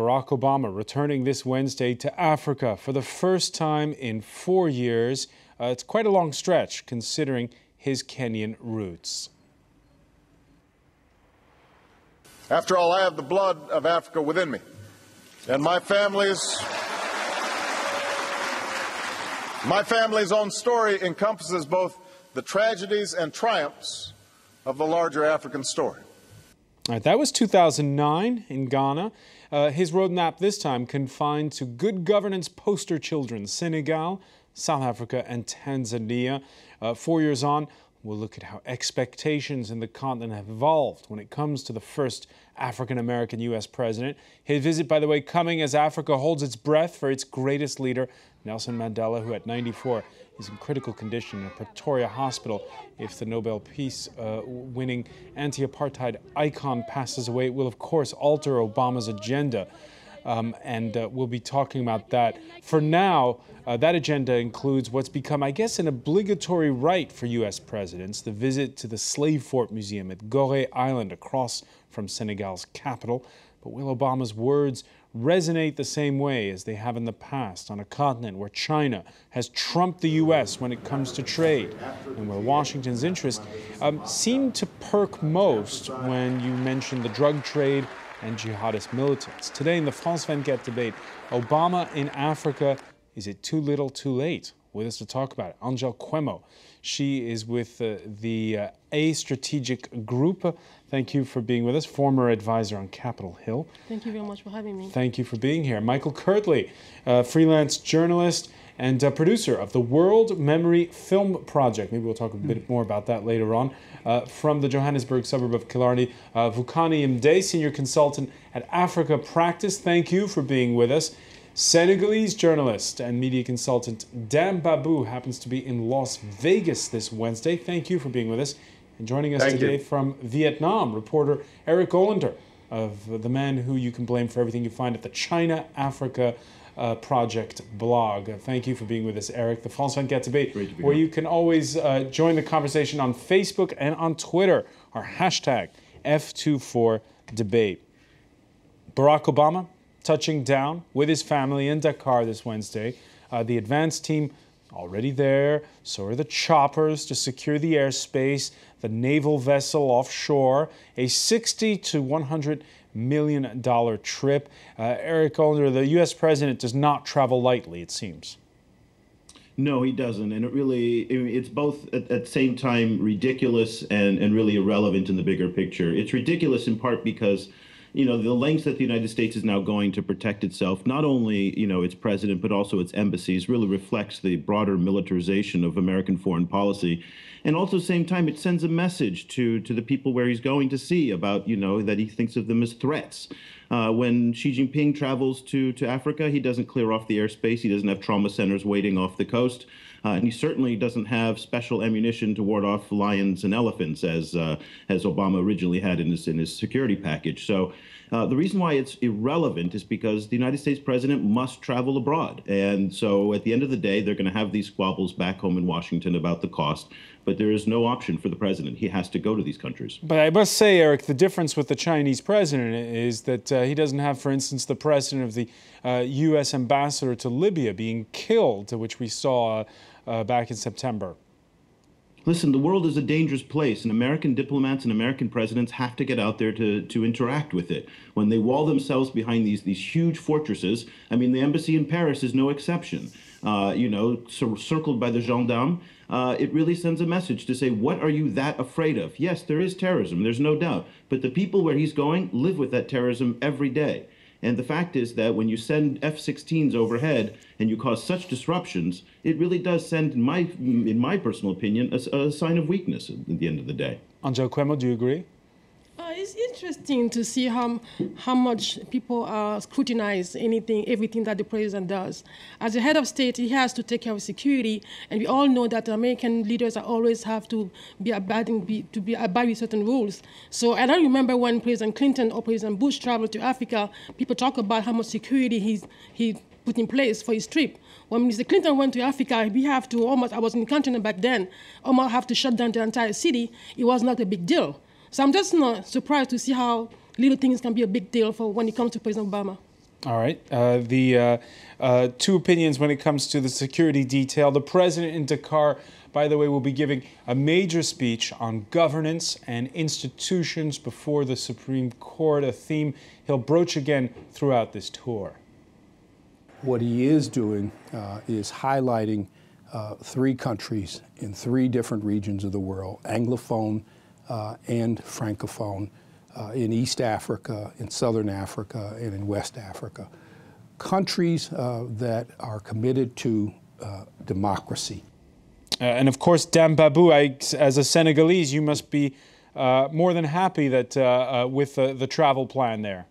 Barack Obama returning this Wednesday to Africa for the first time in 4 years. It's quite a long stretch considering his Kenyan roots. After all, I have the blood of Africa within me, and my family's own story encompasses both the tragedies and triumphs of the larger African story. All right, that was 2009 in Ghana. His roadmap this time confined to good governance poster children, Senegal, South Africa, and Tanzania. 4 years on, we'll look at how expectations in the continent have evolved when it comes to the first African-American U.S. president. His visit, by the way, coming as Africa holds its breath for its greatest leader, Nelson Mandela, who at 94 is in critical condition in a Pretoria hospital. If the Nobel Peace-winning anti-apartheid icon passes away, it will, of course, alter Obama's agenda. We'll be talking about that. For now, that agenda includes what's become, I guess, an obligatory right for U.S. presidents, the visit to the Slave Fort Museum at Gorée Island across from Senegal's capital. But will Obama's words resonate the same way as they have in the past on a continent where China has trumped the U.S. when it comes to trade, and where Washington's interests seem to perk most when you mention the drug trade and jihadist militants? Today in the France 24 debate, Obama in Africa, is it too little too late? With us to talk about it, Angelle KWEMO. She is with the StrategiK group. Thank you for being with us, former advisor on Capitol Hill. Thank you very much for having me. Thank you for being here. Michael KIRTLEY, freelance journalist and producer of the World Memory Film Project. Maybe we'll talk a bit more about that later on. From the Johannesburg suburb of Killarney, Vukani MDE, senior consultant at africapractice. Thank you for being with us. Senegalese journalist and media consultant BABOU happens to be in Las Vegas this Wednesday. Thank you for being with us. And joining us today from Vietnam, reporter Eric OLANDER, of the man who you can blame for everything you find at the China Africa Project blog. Thank you for being with us, Eric. The France 24 debate, where you can always join the conversation on Facebook and on Twitter, our hashtag F24debate. Barack Obama touching down with his family in Dakar this Wednesday. The advance team already there, so are the choppers to secure the airspace, the naval vessel offshore, a $60 to $100 million trip. Eric OLANDER, the U.S. president does not travel lightly, it seems. No, he doesn't. And it's both at the same time ridiculous and really irrelevant in the bigger picture. It's ridiculous in part because the lengths that the United States is now going to protect itself, not only, its president, but also its embassies, really reflects the broader militarization of American foreign policy. And also at the same time, it sends a message to the people where he's going to see about, that he thinks of them as threats. When Xi Jinping travels to Africa, he doesn't clear off the airspace. He doesn't have trauma centers waiting off the coast. And he certainly doesn't have special ammunition to ward off lions and elephants, as Obama originally had in his security package. So the reason why it's irrelevant is because the United States president must travel abroad. And so at the end of the day, they're going to have these squabbles back home in Washington about the cost. But there is no option for the president. He has to go to these countries. But I must say, Eric, the difference with the Chinese president is that he doesn't have, for instance, the president of the U.S. ambassador to Libya being killed, which we saw back in September. Listen, the world is a dangerous place, and American diplomats and American presidents have to get out there to interact with it. When they wall themselves behind these huge fortresses, the embassy in Paris is no exception. Circled by the gendarmes, it really sends a message to say, what are you that afraid of? Yes, there is terrorism, there's no doubt, but the people where he's going live with that terrorism every day. And the fact is that when you send F-16s overhead and you cause such disruptions, it really does send, in my personal opinion, a sign of weakness at the end of the day. Angelle KWEMO, do you agree? It's interesting to see how much people scrutinize everything that the president does. As the head of state, he has to take care of security, and we all know that American leaders always have to abide with certain rules. So I don't remember when President Clinton or President Bush traveled to Africa, people talk about how much security he put in place for his trip. When Mr. Clinton went to Africa, we have to I was in the continent back then, almost have to shut down the entire city. It was not a big deal. So I'm just not surprised to see how little things can be a big deal for when it comes to President Obama. All right. Two opinions when it comes to the security detail. The president in Dakar, by the way, will be giving a major speech on governance and institutions before the Supreme Court, a theme he'll broach again throughout this tour. What he is doing is highlighting three countries in three different regions of the world, Anglophone and Francophone, in East Africa, in Southern Africa, and in West Africa. Countries that are committed to democracy. And of course, Dame BABOU, as a Senegalese, you must be more than happy that with the travel plan there.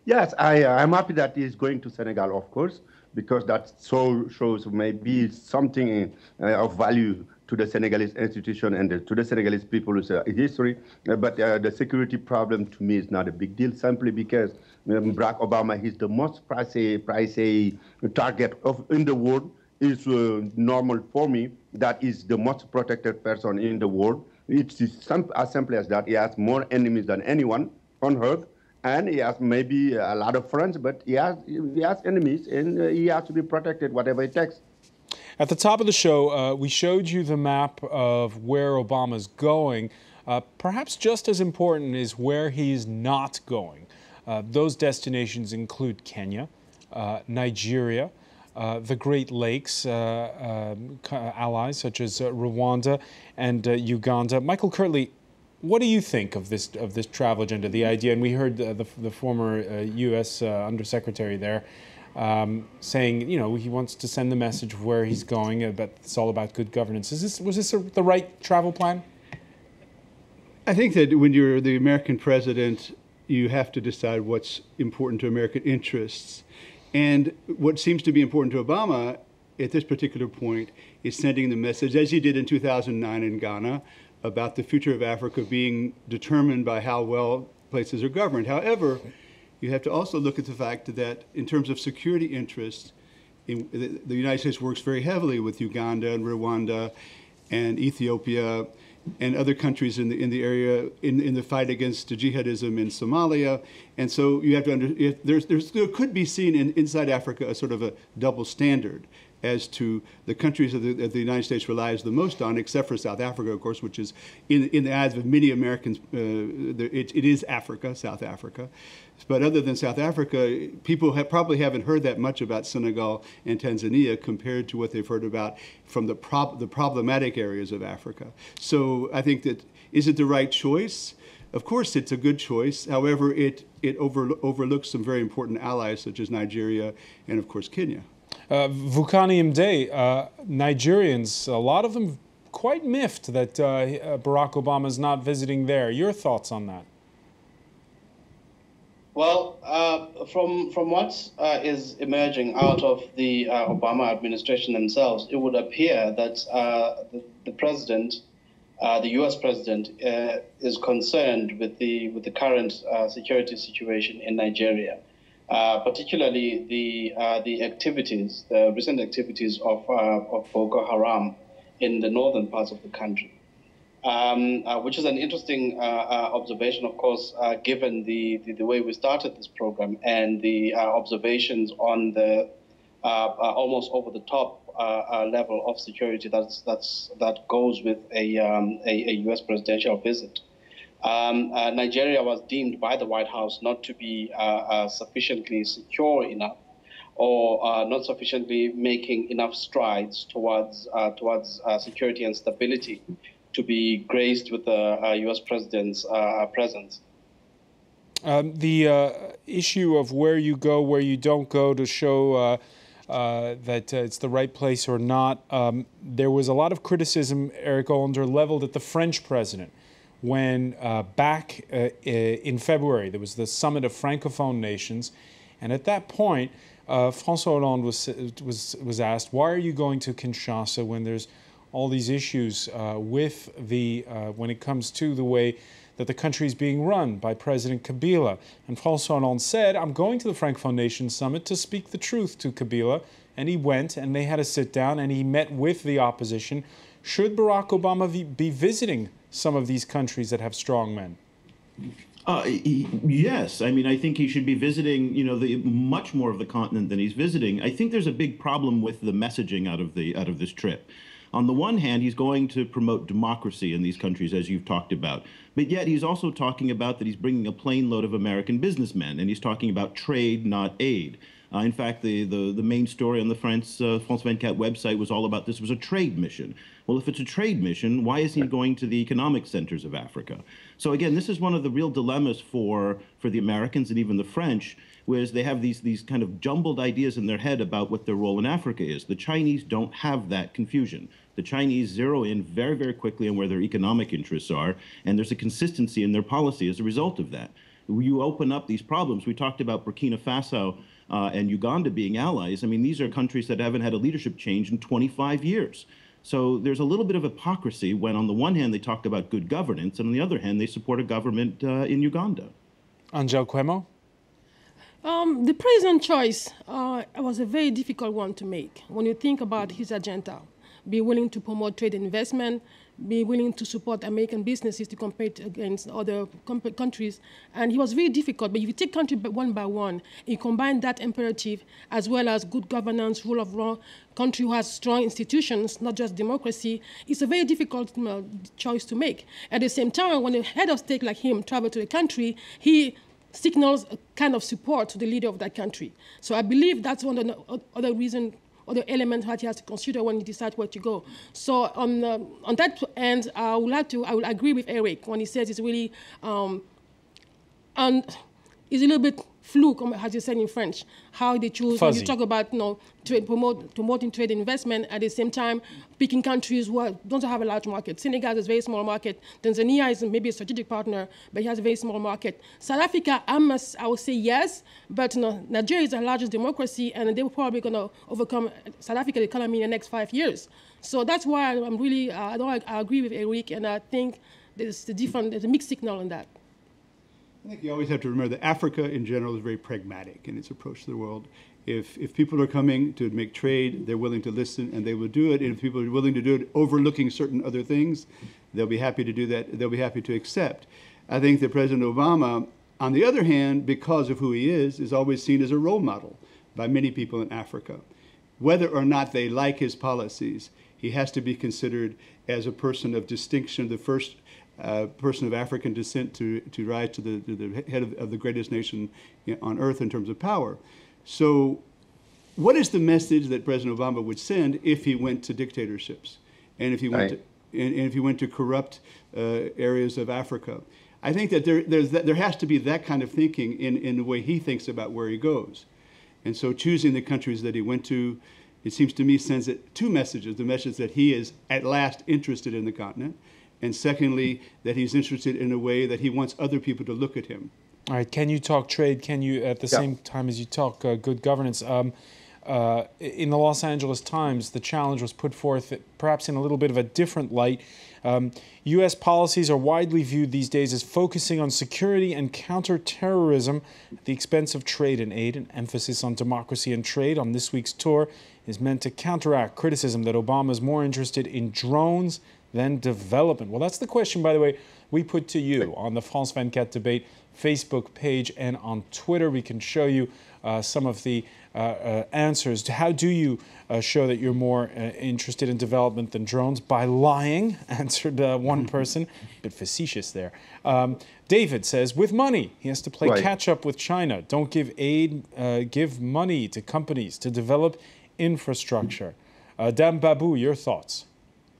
Yes, I'm happy that he's going to Senegal, of course, because that shows maybe something of value to the Senegalese institution and to the Senegalese people's history. But the security problem to me is not a big deal, simply because Barack Obama is the most pricey target in the world. It's normal for me that is the most protected person in the world. It's as simple as that. He has more enemies than anyone on earth. And he has maybe a lot of friends, but he has enemies, and he has to be protected, whatever it takes. At the top of the show, we showed you the map of where Obama's going. Perhaps just as important is where he's not going. Those destinations include Kenya, Nigeria, the Great Lakes, allies such as Rwanda and Uganda. Michael KIRTLEY, what do you think of this travel agenda, the idea? And we heard the former U.S. Undersecretary there saying, you know, he wants to send the message of where he's going, but it's all about good governance. Was this the right travel plan? I think that when you're the American president, you have to decide what's important to American interests. And what seems to be important to Obama at this particular point is sending the message, as he did in 2009 in Ghana, about the future of Africa being determined by how well places are governed. However, you have to also look at the fact that in terms of security interests, the United States works very heavily with Uganda and Rwanda and Ethiopia and other countries in the area in the fight against jihadism in Somalia. And so you have to there could be seen inside Africa a sort of a double standard as to the countries that the United States relies the most on, except for South Africa, of course, which is, in the eyes of many Americans, it is Africa, South Africa. But other than South Africa, people probably haven't heard that much about Senegal and Tanzania compared to what they've heard about from the problematic areas of Africa. So I think that, is it the right choice? Of course, it's a good choice. However, it overlooks some very important allies, such as Nigeria and, of course, Kenya. Vukani MDE, Nigerians, a lot of them quite miffed that Barack Obama is not visiting there. Your thoughts on that? Well, from what is emerging out of the Obama administration themselves, it would appear that the president, the U.S. president, is concerned with the current security situation in Nigeria. Particularly the recent activities of Boko Haram in the northern parts of the country, which is an interesting observation, of course, given the way we started this program and the observations on the almost over the top level of security that goes with a U.S. presidential visit. Nigeria was deemed by the White House not to be sufficiently secure enough, or not sufficiently making enough strides towards security and stability to be graced with the U.S. president's presence. The issue of where you go, where you don't go to show that it's the right place or not, there was a lot of criticism, Eric OLANDER, leveled at the French president when back in February there was the summit of Francophone nations, and at that point François Hollande was asked, why are you going to Kinshasa when there's all these issues with when it comes to the way that the country is being run by President Kabila? And François Hollande said, I'm going to the Francophone Nations Summit to speak the truth to Kabila. And he went, and they had a sit down, and he met with the opposition. Should Barack Obama be visiting some of these countries that have strong men? Yes, I mean, I think he should be visiting, you know, much more of the continent than he's visiting. I think there's a big problem with the messaging out of this trip. On the one hand, he's going to promote democracy in these countries, as you've talked about, but yet he's also talking about that he's bringing a plane load of American businessmen, and he's talking about trade, not aid. In fact, the main story on the France 24 website was all about this was a trade mission. Well, if it's a trade mission, why isn't he going to the economic centers of Africa? So again, this is one of the real dilemmas for the Americans and even the French, whereas they have these kind of jumbled ideas in their head about what their role in Africa is. The Chinese don't have that confusion. The Chinese zero in very, very quickly on where their economic interests are, and there's a consistency in their policy as a result of that. You open up these problems. We talked about Burkina Faso and Uganda being allies. I mean, these are countries that haven't had a leadership change in 25 years. So there's a little bit of hypocrisy when on the one hand they talk about good governance and on the other hand they support a government in Uganda. Angelle, KWEMO? The president choice was a very difficult one to make when you think about his agenda. Be willing to promote trade and investment, be willing to support American businesses to compete against other countries. And it was very difficult, but if you take country one by one, you combine that imperative as well as good governance, rule of law, country who has strong institutions, not just democracy, it's a very difficult choice to make. At the same time, when a head of state like him travels to a country, he signals a kind of support to the leader of that country. So I believe that's one of the other reasons or the element that he has to consider when he decides where to go. So on that end, I will agree with Eric when he says it's really, and it's a little bit fluke, as you said in French, how they choose. Fuzzy. When you talk about promoting trade and investment, at the same time picking countries who don't have a large market. Senegal has a very small market. Tanzania is maybe a strategic partner, but he has a very small market. South Africa, I would say yes, but Nigeria is the largest democracy, and they're probably going to overcome South Africa's economy in the next 5 years. So that's why I'm really, I agree with Eric, and I think there's a mixed signal on that. I think you always have to remember that Africa in general is very pragmatic in its approach to the world. If people are coming to make trade, they're willing to listen and they will do it. And if people are willing to do it overlooking certain other things, they'll be happy to do that. They'll be happy to accept. I think that President Obama, on the other hand, because of who he is always seen as a role model by many people in Africa. Whether or not they like his policies, he has to be considered as a person of distinction, the first person of African descent to rise to the head of the greatest nation on earth in terms of power. So what is the message that President Obama would send if he went to dictatorships and if he went to, and if he went to corrupt areas of Africa? I think that there has to be that kind of thinking in the way he thinks about where he goes. And so choosing the countries that he went to, it seems to me, sends two messages. The message that he is at last interested in the continent, and secondly, that he's interested in a way that he wants other people to look at him. All right, can you talk trade? Can you, at the same time as you talk good governance? In the Los Angeles Times, the challenge was put forth perhaps in a little bit of a different light. U.S. policies are widely viewed these days as focusing on security and counterterrorism at the expense of trade and aid. An emphasis on democracy and trade on this week's tour is meant to counteract criticism that Obama is more interested in drones than development. Well, that's the question, by the way, we put to you on the France 24 Debate Facebook page and on Twitter. We can show you some of the answers to how do you show that you're more interested in development than drones? By lying, answered one person. A bit facetious there. David says, with money. He has to play catch up with China. Don't give aid, give money to companies to develop infrastructure. Dame BABOU, your thoughts?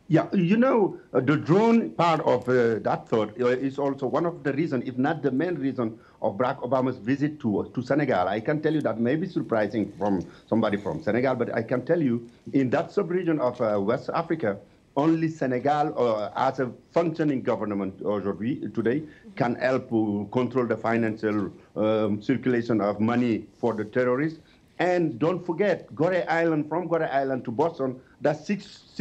Yeah, you know, the drone part of that thought is also one of the reasons, if not the main reason, of Barack Obama's visit to Senegal. I can tell you that may be surprising from somebody from Senegal, but I can tell you in that sub-region of West Africa, only Senegal, as a functioning government today, can help control the financial circulation of money for the terrorists. And don't forget, Gorée Island, from Gorée Island to Boston, that's six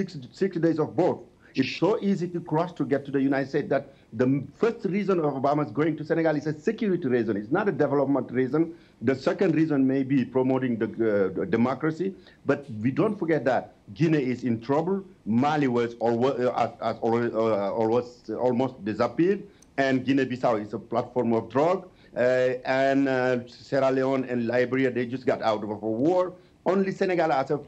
days of boat. It's so easy to cross to get to the United States that the first reason of Obama's going to Senegal is a security reason. It's not a development reason. The second reason may be promoting the democracy. But we don't forget that Guinea is in trouble. Mali was almost disappeared. and Guinea-Bissau is a platform of drug, and Sierra Leone and Liberia, they just got out of a war. Only Senegal has a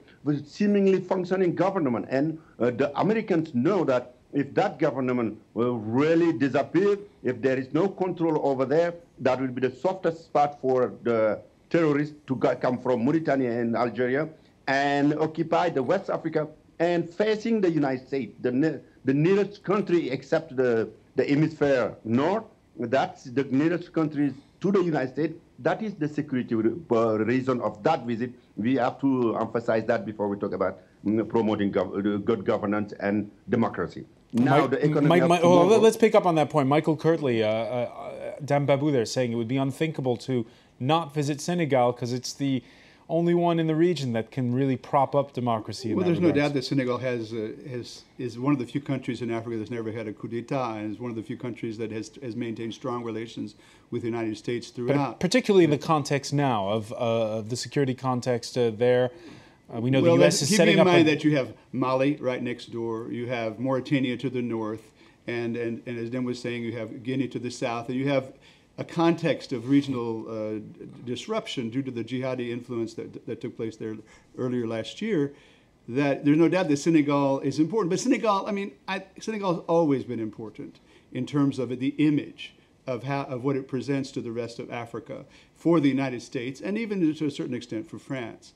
seemingly functioning government, and the Americans know that if that government will really disappear, if there is no control over there, that will be the softest spot for the terrorists to come from Mauritania and Algeria and occupy the West Africa and facing the United States, the nearest country except the hemisphere north. That's the nearest country to the United States. That is the security reason of that visit. We have to emphasize that before we talk about promoting good governance and democracy. Now, the economy let's pick up on that point. Michael KIRTLEY, Dan BABOU there, saying it would be unthinkable to not visit Senegal because it's the only one in the region that can really prop up democracy. Well, there's no doubt that Senegal is one of the few countries in Africa that's never had a coup d'etat, and is one of the few countries that has maintained strong relations with the United States throughout. But particularly in the context now of the security context there. We know the U.S. is setting up. Keep in mind that you have Mali right next door, you have Mauritania to the north, and as Dan was saying, you have Guinea to the south, and you have a context of regional disruption due to the jihadi influence that took place there earlier last year. That there's no doubt that Senegal is important, but Senegal, Senegal has always been important in terms of the image of what it presents to the rest of Africa for the United States, and even to a certain extent for France.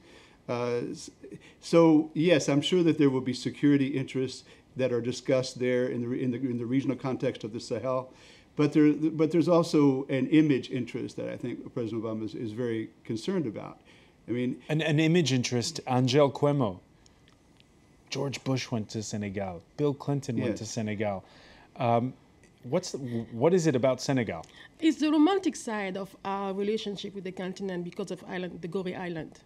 So yes, I'm sure that there will be security interests that are discussed there in the regional context of the Sahel, but there's also an image interest that I think President Obama is very concerned about. I mean, an image interest. Angelle, KWEMO. George Bush went to Senegal. Bill Clinton went to Senegal. What is it about Senegal? It's the romantic side of our relationship with the continent because of the Gorée Island.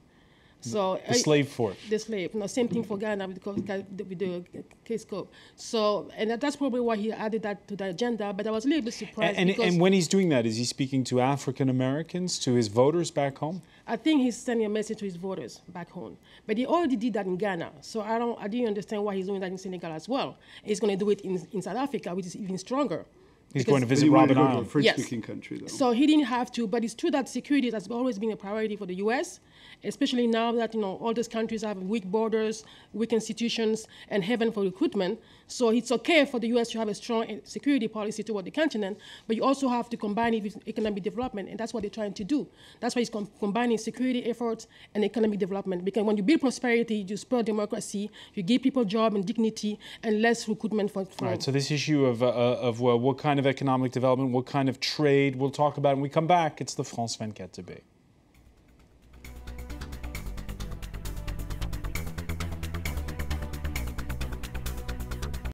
So the slave fort. The slave. No, same thing for Ghana with the case scope. So, and that's probably why he added that to the agenda. But I was a little bit surprised. And when he's doing that, is he speaking to African Americans, to his voters back home? I think he's sending a message to his voters back home. But he already did that in Ghana. So I didn't understand why he's doing that in Senegal as well. He's going to do it in South Africa, which is even stronger. He's going to visit Robben Island. A French-speaking country, though. So he didn't have to, but it's true that security has always been a priority for the U.S., especially now that all those countries have weak borders, weak institutions, and heaven for recruitment. So it's okay for the U.S. to have a strong security policy toward the continent, but you also have to combine it with economic development, and that's what they're trying to do. That's why it's combining security efforts and economic development, because when you build prosperity, you spur democracy, you give people job and dignity, and less recruitment for All right, so this issue of what kind of economic development, what kind of trade, we'll talk about when we come back. It's the France 24 debate.